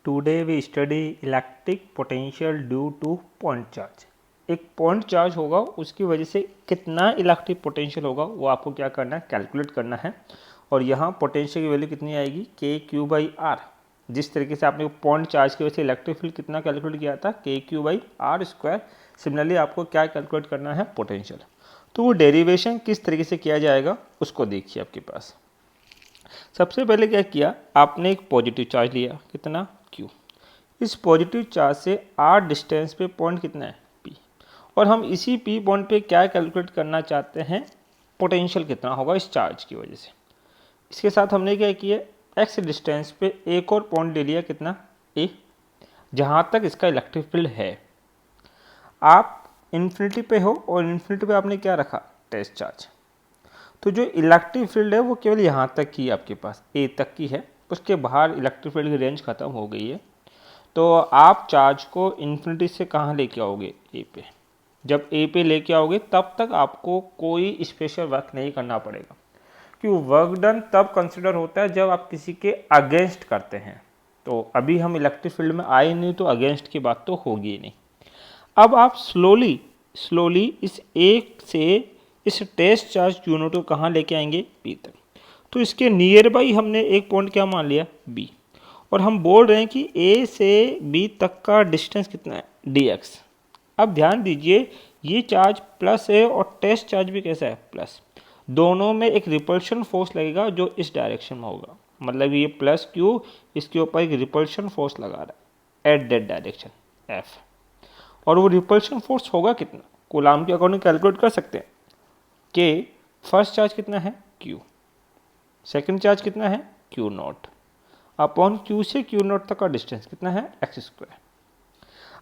Today we study electric potential due to point charge. एक point charge होगा, उसकी वजह से कितना इलेक्ट्रिक पोटेंशियल होगा वो आपको क्या करना है, कैलकुलेट करना है। और यहाँ पोटेंशियल की वैल्यू कितनी आएगी, के क्यू बाई आर। जिस तरीके से आपने पॉइंट चार्ज की वजह से इलेक्ट्रिक फील्ड कितना कैलकुलेट किया था, K Q by R square. Similarly आपको क्या कैलकुलेट करना है, पोटेंशियल। तो वो डेरिवेशन किस तरीके से किया जाएगा उसको देखिए। आपके पास सबसे पहले क्या किया, आपने एक पॉजिटिव चार्ज लिया, कितना, Q। इस पॉजिटिव चार्ज से R डिस्टेंस पे पॉइंट कितना है, P। और हम इसी P पॉइंट पे क्या कैलकुलेट करना चाहते हैं, पोटेंशियल कितना होगा इस चार्ज की वजह से। इसके साथ हमने क्या किया, X डिस्टेंस पे एक और पॉइंट ले लिया, कितना, A, जहाँ तक इसका इलेक्ट्रिक फील्ड है। आप इन्फिनिटी पे हो और इन्फिनिटी पे आपने क्या रखा, टेस्ट चार्ज। तो जो इलेक्ट्रिक फील्ड है वो केवल यहाँ तक की आपके पास ए तक की है, उसके बाहर इलेक्ट्रिक फील्ड की रेंज खत्म हो गई है। तो आप चार्ज को इन्फिनिटी से कहाँ लेके आओगे, ए पे। जब ए पे लेके आओगे तब तक आपको कोई स्पेशल वर्क नहीं करना पड़ेगा, क्योंकि वर्क डन तब कंसिडर होता है जब आप किसी के अगेंस्ट करते हैं। तो अभी हम इलेक्ट्रिक फील्ड में आए नहीं, तो अगेंस्ट की बात तो होगी ही नहीं। अब आप स्लोली इस एक से इस टेस्ट चार्ज Q0 को कहाँ लेके आएंगे, P तक। तो इसके नियर बाई हमने एक पॉइंट क्या मान लिया, B। और हम बोल रहे हैं कि A से B तक का डिस्टेंस कितना है, dx। अब ध्यान दीजिए, ये चार्ज प्लस है और टेस्ट चार्ज भी कैसा है, प्लस। दोनों में एक रिपल्शन फोर्स लगेगा जो इस डायरेक्शन में होगा। मतलब ये प्लस Q, इसके ऊपर एक रिपल्शन फोर्स लगा रहा है एट दैट डायरेक्शन, F। और वो रिपल्शन फोर्स होगा कितना, कूलाम के अकॉर्डिंग कैलकुलेट कर सकते हैं कि फर्स्ट चार्ज कितना है, Q, सेकंड चार्ज कितना है, Q0, अपॉन Q से Q0 तक का डिस्टेंस कितना है, x स्क्वायर।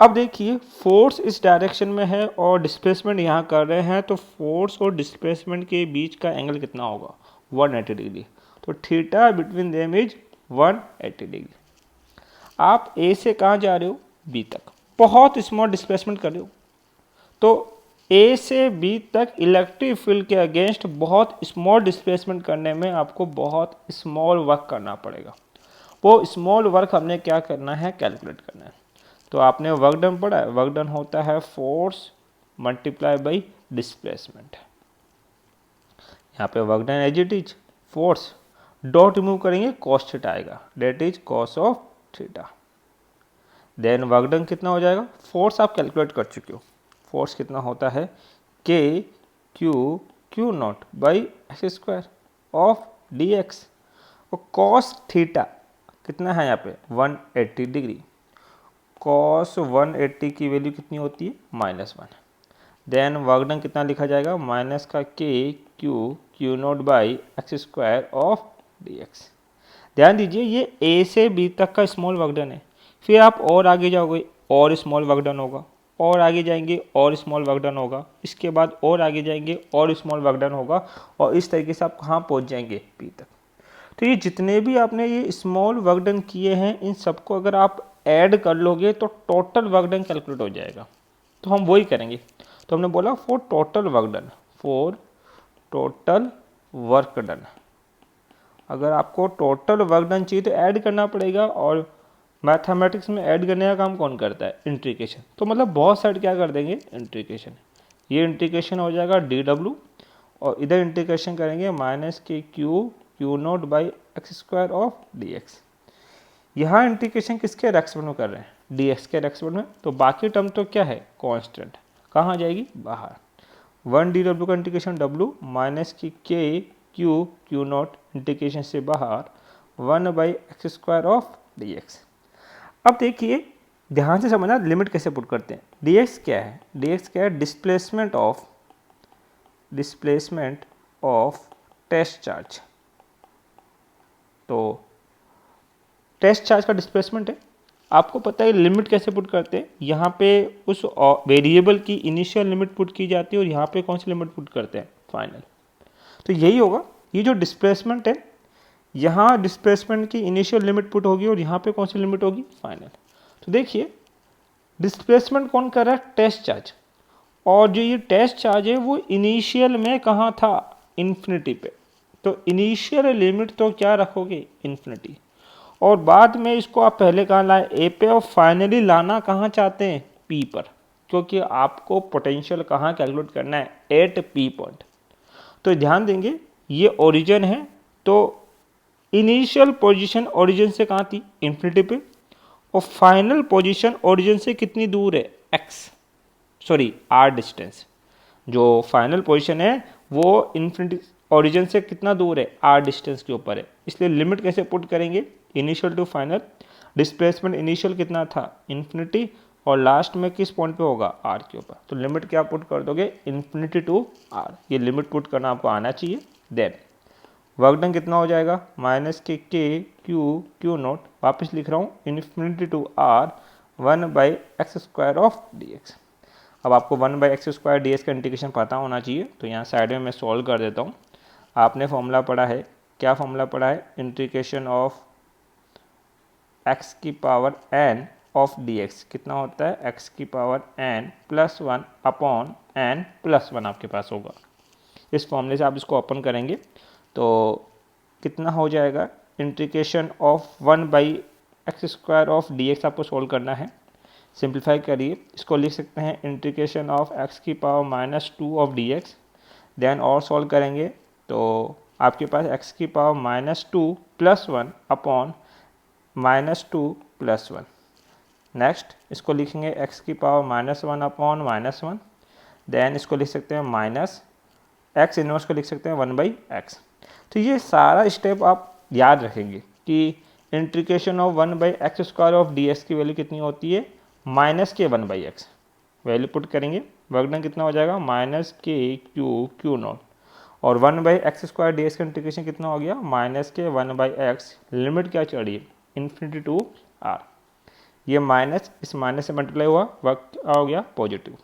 अब देखिए, फोर्स इस डायरेक्शन में है और डिस्प्लेसमेंट यहाँ कर रहे हैं, तो फोर्स और डिस्प्लेसमेंट के बीच का एंगल कितना होगा, 180 डिग्री। तो theta between them is 180 degree. आप A से कहाँ जा रहे हो, B तक, बहुत स्मॉल डिस्प्लेसमेंट कर रहे हो। तो A से B तक इलेक्ट्रिक फील्ड के अगेंस्ट बहुत स्मॉल डिस्प्लेसमेंट करने में आपको बहुत स्मॉल वर्क करना पड़ेगा। वो स्मॉल वर्क हमने क्या करना है, कैलकुलेट करना है। तो आपने वर्क डन पढ़ा है, वर्क डन होता है फोर्स मल्टीप्लाई बाई डिस्प्लेसमेंट। यहाँ पे work done as it is, force dot remove करेंगे, कॉस थीटा आएगा, that is cos of theta. Then work done कितना हो जाएगा, फोर्स आप कैलकुलेट कर चुके हो, फोर्स कितना होता है, के Q not by x square of D x. और कॉस थीटा कितना है यहाँ पे, 180 डिग्री। कॉस 180 की वैल्यू कितनी होती है, -1। देन वर्क डन कितना लिखा जाएगा, माइनस का के Q not by x square of D x. ध्यान दीजिए, ये ए से बी तक का स्मॉल वर्क डन है। फिर आप और आगे जाओगे और स्मॉल वर्क डन होगा, और आगे जाएंगे और स्मॉल वर्क डन होगा, इसके बाद और आगे जाएंगे और स्मॉल वर्क डन होगा, और इस तरीके से आप कहाँ पहुँच जाएंगे, पी तक। तो ये जितने भी आपने ये स्मॉल वर्क डन किए हैं, इन सबको अगर आप ऐड कर लोगे तो टोटल वर्क डन कैलकुलेट हो जाएगा। तो हम वही करेंगे। तो हमने बोला for total work done, for total work done. अगर आपको टोटल वर्क डन चाहिए तो ऐड करना पड़ेगा, और मैथमेटिक्स में ऐड करने का काम कौन करता है, इंटीग्रेशन। तो मतलब बहुत साइड क्या कर देंगे, इंटीग्रेशन। ये इंटीग्रेशन हो जाएगा dw, और इधर इंटीग्रेशन करेंगे माइनस के Q not by x square of D x. यहाँ इंटीग्रेशन किसके रेस्पेक्ट में कर रहे हैं, डी एक्स के रेस्पेक्ट में। तो बाकी टर्म तो क्या है, कॉन्स्टेंट, कहाँ जाएगी, बाहर। 1 dw का इंटीग्रेशन w माइनस की के क्यू नॉट इंटीग्रेशन से बाहर 1 by x square of D x. अब देखिए, ध्यान से समझना लिमिट कैसे पुट करते हैं। dx क्या है, dx क्या है, डिस्प्लेसमेंट ऑफ टेस्ट चार्ज। तो टेस्ट चार्ज का डिस्प्लेसमेंट है। आपको पता है लिमिट कैसे पुट करते हैं, यहाँ पे उस वेरिएबल की इनिशियल लिमिट पुट की जाती है, और यहाँ पे कौन सी लिमिट पुट करते हैं, फाइनल। तो यही होगा, ये जो डिस्प्लेसमेंट है, यहाँ डिस्प्लेसमेंट की इनिशियल लिमिट पुट होगी और यहाँ पे कौन सी लिमिट होगी, फाइनल। तो देखिए, डिस्प्लेसमेंट कौन कर रहा है, टेस्ट चार्ज। और जो ये टेस्ट चार्ज है वो इनिशियल में कहाँ था, इन्फिनिटी पे। तो इनिशियल लिमिट तो क्या रखोगे, इन्फिनिटी। और बाद में इसको आप पहले कहाँ लाए, ए पे, और फाइनली लाना कहाँ चाहते हैं, पी पर, क्योंकि आपको पोटेंशियल कहाँ कैलकुलेट करना है, एट पी पॉइंट। तो ध्यान देंगे ये ओरिजिन है, तो इनिशियल पोजीशन ओरिजिन से कहाँ थी, इन्फिनिटी पे, और फाइनल पोजीशन ओरिजिन से कितनी दूर है, आर डिस्टेंस। जो फाइनल पोजीशन है वो इन्फिनिटी ओरिजिन से कितना दूर है, आर डिस्टेंस के ऊपर है। इसलिए लिमिट कैसे पुट करेंगे, initial to final, displacement initial कितना था, इन्फिनिटी, और लास्ट में किस पॉइंट पे होगा, आर के ऊपर। तो लिमिट क्या पुट कर दोगे, इन्फिनिटी टू आर, ये लिमिट पुट करना आपको आना चाहिए। देन वर्क डन कितना हो जाएगा, माइनस के क्यू नोट, वापस लिख रहा हूँ, infinity to R 1/x² of dx। अब आपको 1/x² dx का इंटीग्रेशन पता होना चाहिए, तो यहाँ साइड में मैं सॉल्व कर देता हूँ। आपने फॉर्मूला पढ़ा है, क्या फॉर्मूला पढ़ा है, इंटीग्रेशन ऑफ x की पावर n ऑफ dx कितना होता है, x की पावर n + 1 अपॉन n + 1 आपके पास होगा। इस फॉर्मूले से आप इसको ओपन करेंगे तो कितना हो जाएगा, integration of 1/x² of dx आपको सोल्व करना है। सिंप्लीफाई करिए, इसको लिख सकते हैं इंटीग्रेशन ऑफ x की पावर -2 ऑफ dx। देन और सॉल्व करेंगे तो आपके पास x की पावर -2 + 1 अपॉन -2 + 1। नेक्स्ट इसको लिखेंगे x की पावर -1 अपॉन -1। देन इसको लिख सकते हैं माइनस x इनवर्स को लिख सकते हैं 1/x। तो ये सारा स्टेप आप याद रखेंगे कि integration of 1/x² of dx की वैल्यू कितनी होती है, -1/x। वैल्यू पुट करेंगे, वर्क डन कितना हो जाएगा, -k क्यू नॉट, और 1/x² dx का इंटीग्रेशन कितना हो गया, -1/x। लिमिट क्या चढ़ी है, इन्फिनिटी टू आर। ये माइनस इस माइनस से मल्टीप्लाई हुआ, वर्क हो गया पॉजिटिव।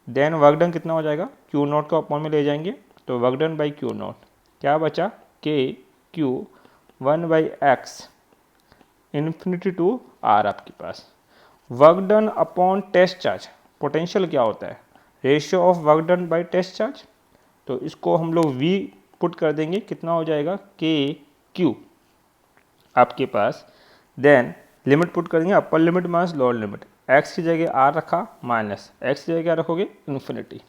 देन वर्क डन कितना हो जाएगा, क्यू नॉट को अपॉन में ले जाएंगे, तो work done by q not क्या बचा, के q 1/x infinity to r आपके पास। Work done upon test charge, potential क्या होता है, ratio of work done by test charge. तो इसको हम लोग v पुट कर देंगे, कितना हो जाएगा, के क्यू आपके पास। देन लिमिट पुट करेंगे, upper limit minus lower limit, x की जगह r रखा, माइनस x की जगह क्या रखोगे, इन्फिनिटी।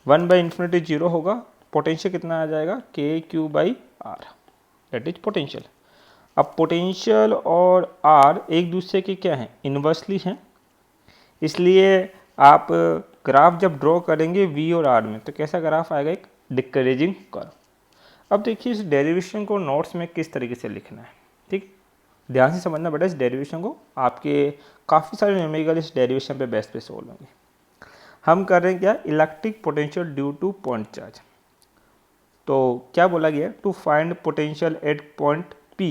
1/∞ 0 होगा, पोटेंशियल कितना आ जाएगा, K Q by R, that is potential. अब पोटेंशियल और r एक दूसरे के क्या हैं, इन्वर्सली हैं, इसलिए आप ग्राफ जब ड्रॉ करेंगे v और r में तो कैसा ग्राफ आएगा, एक डिक्रीजिंग कर्व। अब देखिए इस डेरिवेशन को नोट्स में किस तरीके से लिखना है, ठीक, ध्यान से समझना बेटा इस डेरिवेशन को, आपके काफ़ी सारे न्यूमेरिकल इस डेरिवेशन पे बेस पे सोल्व होंगे। हम कर रहे हैं क्या, electric potential due to point charge. तो क्या बोला गया, to find potential at point P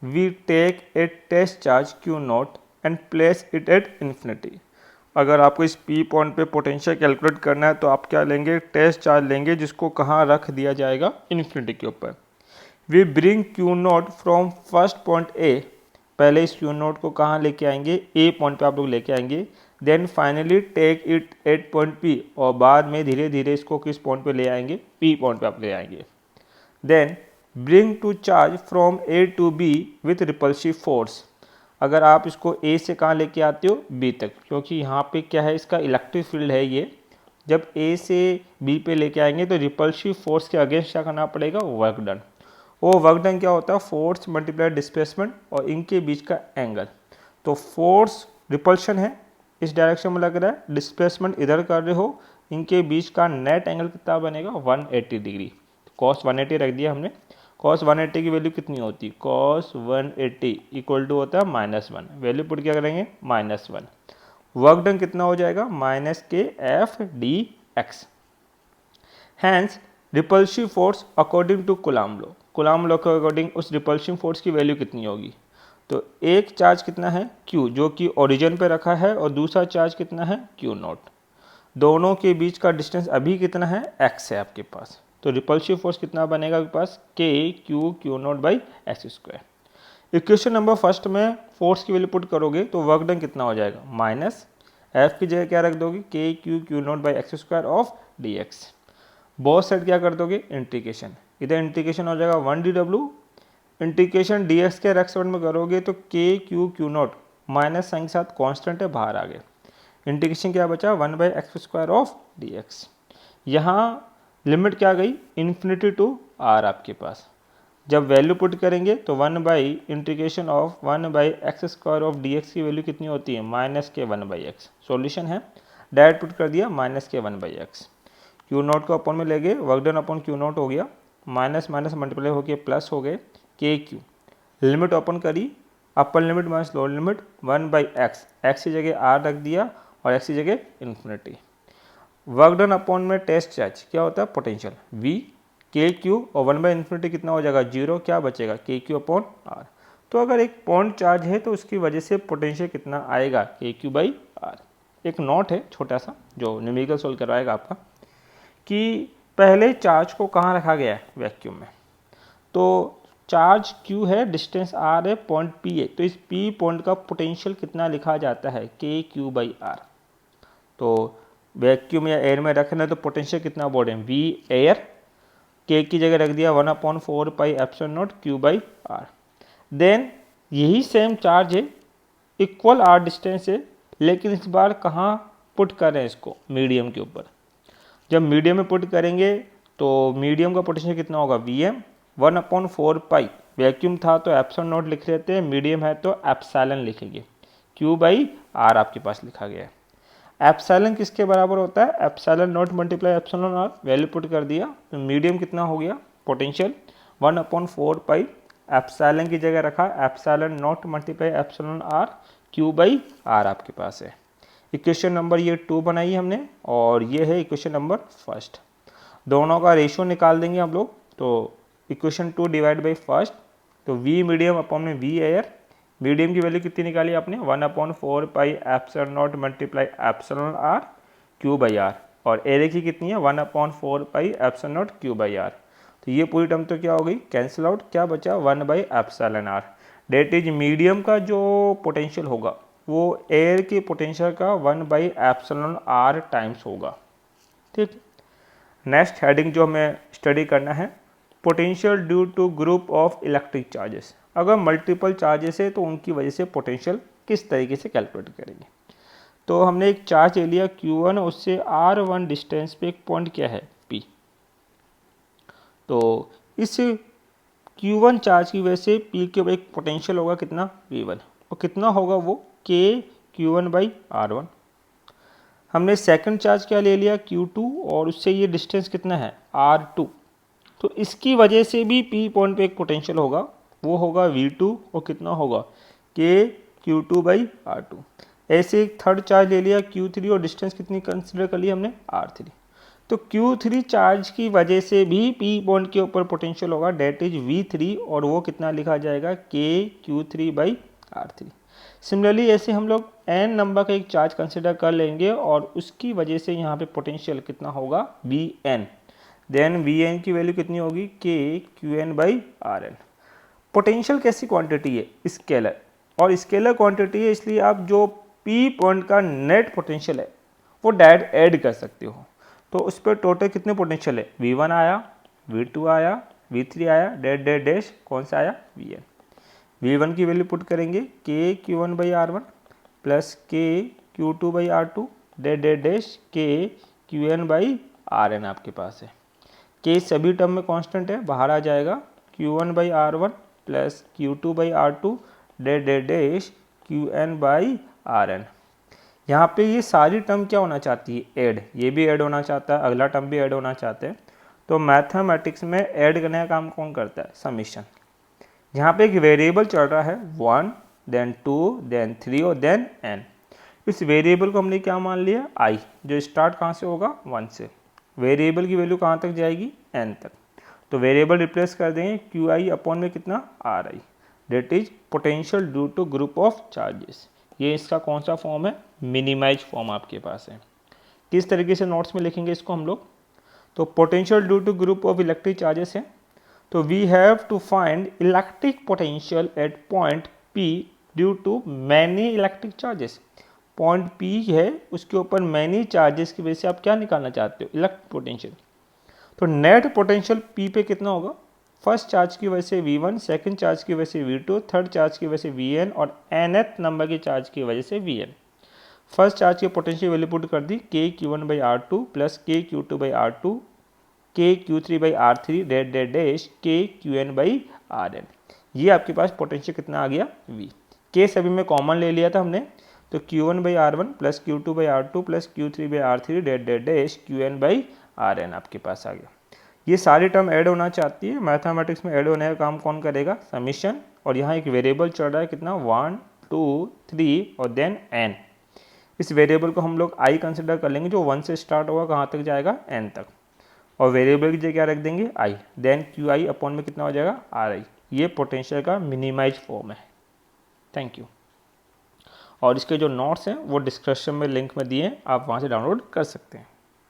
we take a test charge Q not and place it at infinity. अगर आपको इस P पॉइंट पे पोटेंशियल कैलकुलेट करना है तो आप क्या लेंगे, टेस्ट चार्ज लेंगे, जिसको कहाँ रख दिया जाएगा, इन्फिनिटी के ऊपर। We bring Q not from first point A, पहले इस Q नॉट को कहाँ लेके आएंगे, A पॉइंट पे आप लोग लेके आएंगे। Then finally take it at point P, और बाद में धीरे धीरे इसको किस पॉइंट पे ले आएंगे, P पॉइंट पे आप ले आएंगे। Then bring two charge from A to B with repulsive force. अगर आप इसको A से कहाँ लेके आते हो, B तक, क्योंकि यहाँ पे क्या है, इसका इलेक्ट्रिक फील्ड है ये। जब A से B पे लेके आएंगे तो रिपल्सिव फोर्स के अगेंस्ट क्या करना पड़ेगा, वर्क डन। वो वर्क डन क्या होता है, फोर्स मल्टीप्लाई डिस्प्लेसमेंट और इनके बीच का एंगल। तो फोर्स रिपल्शन है, इस डायरेक्शन में लग रहा है, डिस्प्लेसमेंट इधर कर रहे हो, इनके बीच का नेट एंगल कितना बनेगा, 180 डिग्री। कॉस 180 रख दिया हमने। कॉस 180 की वैल्यू कितनी होती है, कॉस 180 इक्वल टू होता है -1। वैल्यू पुट क्या करेंगे, -1। वर्क डन कितना हो जाएगा, -kF/dx। Hence repulsive force according to Coulomb law, Coulomb law के अकॉर्डिंग उस रिपल्सिव फोर्स की वैल्यू कितनी होगी। तो एक चार्ज कितना है, Q, जो कि ओरिजिन पे रखा है, और दूसरा चार्ज कितना है, Q नॉट। दोनों के बीच का डिस्टेंस अभी कितना है, x है आपके पास। तो रिपल्सिव फोर्स कितना बनेगा आपके पास, k Q not by x²। Equation number first में फोर्स की वैल्यू पुट करोगे तो वर्क डन कितना हो जाएगा, माइनस F की जगह क्या रख दोगे, k Q not by x² of dx। Both side क्या कर दोगे, इंटीग्रेशन, इधर इंटीग्रेशन हो जाएगा 1 dw इंटीग्रेशन dx के रेस्पेक्ट में करोगे तो K Q Q not minus sign के साथ कांस्टेंट है, बाहर आ गए। इंटीग्रेशन क्या बचा, 1/x² ऑफ dx। यहाँ लिमिट क्या गई, इन्फिनिटी टू r आपके पास। जब वैल्यू पुट करेंगे तो 1/इंटीग्रेशन ऑफ 1/x² ऑफ dx की वैल्यू कितनी होती है, -k1/x। सॉल्यूशन है, डायरेक्ट पुट कर दिया -k1/x। क्यू नॉट को अपन में ले गए, work done upon Q not हो गया, माइनस माइनस मल्टीप्लाई होके प्लस हो गए, के क्यू। लिमिट ओपन करी, upper limit minus lower limit 1/x, x की जगह r रख दिया और x की जगह इन्फिनिटी। वर्क डन अपॉन में टेस्ट चार्ज क्या होता है, पोटेंशियल v, के क्यू और 1/इंफिनिटी कितना हो जाएगा, 0, क्या बचेगा, के क्यू अपॉन आर। तो अगर एक पॉइंट चार्ज है तो उसकी वजह से पोटेंशियल कितना आएगा, के क्यू बाई आर। एक नोट है छोटा सा जो न्यूमेरिकल सोल्व करवाएगा आपका, कि पहले चार्ज को कहाँ रखा गया है, वैक्यूम में। तो चार्ज Q है, डिस्टेंस R है, पॉइंट P है, तो इस P पॉइंट का पोटेंशियल कितना लिखा जाता है, के क्यू बाई आर। तो वैक्यूम या एयर में रखना तो पोटेंशियल कितना बोल रहे हैं, V एयर, के की जगह रख दिया 1/4πε0 क्यू बाई आर। देन यही सेम चार्ज है, इक्वल आर डिस्टेंस है, लेकिन इस बार कहाँ पुट कर रहे हैं इसको, मीडियम के ऊपर। जब मीडियम में पुट करेंगे तो मीडियम का पोटेंशियल कितना होगा, Vm 1/4π। वैक्यूम था तो ε0 लिख लेते हैं, मीडियम है तो एप्सिलॉन लिखेंगे, क्यू बाई आर आपके पास लिखा गया है। एप्सिलॉन किसके बराबर होता है, ε0 मल्टीप्लाई ε r, वैल्यू पुट कर दिया तो मीडियम कितना हो गया, पोटेंशियल 1/4π, एप्सिलॉन की जगह रखा ε0 multiply ε r, q by r आपके पास है। इक्वेशन नंबर ये 2 बनाई हमने और ये है इक्वेशन नंबर 1। दोनों का रेशियो निकाल देंगे हम लोग, तो इक्वेशन 2 डिवाइड बाई 1, तो v मीडियम अपॉन में v एयर, मीडियम की वैल्यू कितनी निकाली आपने, 1/4π ε0 multiply ε r q by r, और एरिया की कितनी है 1/4π ε0 क्यू बाई आर। तो ये पूरी टर्म तो क्या हो गई, कैंसिल आउट, क्या बचा 1/ε r। डेट इज मीडियम का जो पोटेंशियल होगा वो एयर के पोटेंशियल का 1/ε r टाइम्स होगा। ठीक, नेक्स्ट हेडिंग जो हमें स्टडी करना है, potential due to group of electric charges. अगर मल्टीपल चार्जेस है तो उनकी वजह से पोटेंशियल किस तरीके से कैलकुलेट करेंगे। तो हमने एक चार्ज ले लिया Q1, उससे R1 डिस्टेंस पे एक पॉइंट क्या है, P। तो इस Q1 चार्ज की वजह से P के ऊपर एक पोटेंशियल होगा कितना, V1, और कितना होगा वो, K Q1 बाई R1। हमने सेकंड चार्ज क्या ले लिया, Q2, और उससे ये डिस्टेंस कितना है, R2। तो इसकी वजह से भी P पॉइंट पे एक पोटेंशियल होगा, वो होगा V2, और कितना होगा, K Q2 बाई R2। ऐसे एक थर्ड चार्ज ले लिया Q3, और डिस्टेंस कितनी कंसिडर कर ली हमने, R3। तो Q3 चार्ज की वजह से भी P पॉइंट के ऊपर पोटेंशियल होगा, डेट इज V3, और वो कितना लिखा जाएगा, K Q3 by R3। Similarly ऐसे हम लोग n नंबर का एक चार्ज कंसिडर कर लेंगे और उसकी वजह से यहाँ पे पोटेंशियल कितना होगा, Vn। देन Vn की वैल्यू कितनी होगी, K Qn by Rn। Potential कैसी क्वांटिटी है, स्केलर, और स्केलर क्वांटिटी है, इसलिए आप जो P पॉइंट का नेट पोटेंशियल है वो डायरेक्ट ऐड कर सकते हो। तो उस पर टोटल कितने पोटेंशियल है, V1 आया, V2 आया, V3 आया, डेट डेट डैश कौन सा आया, Vn। V1 की वैल्यू पुट करेंगे K Q1 by R1 plus K Q2 by R2, dot dot dash K Qn by Rn आपके पास है। K सभी टर्म में कांस्टेंट है, बाहर आ जाएगा, Q1 by R1 plus Q2 by R2, dot dot dash Qn by Rn। यहाँ पे ये सारी टर्म क्या होना चाहती है, ऐड, ये भी ऐड होना चाहता है, अगला टर्म भी ऐड होना चाहते हैं। तो मैथमेटिक्स में ऐड करने का काम कौन करता है, समीशन। यहाँ पे एक वेरिएबल चल रहा है 1, देन 2, देन 3 और देन n। इस वेरिएबल को हमने क्या मान लिया, i, जो स्टार्ट कहाँ से होगा, 1 से। वेरिएबल की वैल्यू कहाँ तक जाएगी, n तक। तो वेरिएबल रिप्लेस कर देंगे qi अपॉन में कितना, ri, that is potential due to group of charges. ये इसका कौन सा फॉर्म है, मिनिमाइज फॉर्म आपके पास है। किस तरीके से नोट्स में लिखेंगे इसको हम लोग, तो potential due to group of electric charges है, तो we have to find electric potential at point P due to many electric charges. Point P है, उसके ऊपर मैनी चार्जेस की वजह से आप क्या निकालना चाहते हो, इलेक्ट्रिक पोटेंशियल। तो नेट पोटेंशियल P पे कितना होगा, फर्स्ट चार्ज की वजह से V1, सेकंड चार्ज की वजह से V2, थर्ड चार्ज की वजह से Vn और nth नंबर की चार्ज की वजह से Vn। फर्स्ट चार्ज की पोटेंशियल वैल्यू पुट कर दी K(q1/R2 + K(q2/R2 K(q3/R3 dash K(qn/Rn)। ये आपके पास पोटेंशियल कितना आ गया V। K सभी में कॉमन ले लिया था हमने, तो Q1/R1 + Q2/R2 + Q3/R3 dash Qn/Rn आपके पास आ गया। ये सारी टर्म ऐड होना चाहती है, मैथमेटिक्स में ऐड होने का काम कौन करेगा, समीशन। और यहाँ एक वेरिएबल चल रहा है कितना 1 2 3 और देन n। इस वेरिएबल को हम लोग i कंसिडर कर लेंगे, जो 1 से स्टार्ट होगा कहाँ तक जाएगा n तक, और वेरिएबल की जगह क्या रख देंगे i, देन qi अपॉन में कितना हो जाएगा ri। ये पोटेंशियल का मिनिमाइज फॉर्म है। Thank you. और इसके जो नोट्स हैं वो डिस्क्रिप्शन में लिंक में दिए हैं, आप वहाँ से डाउनलोड कर सकते हैं।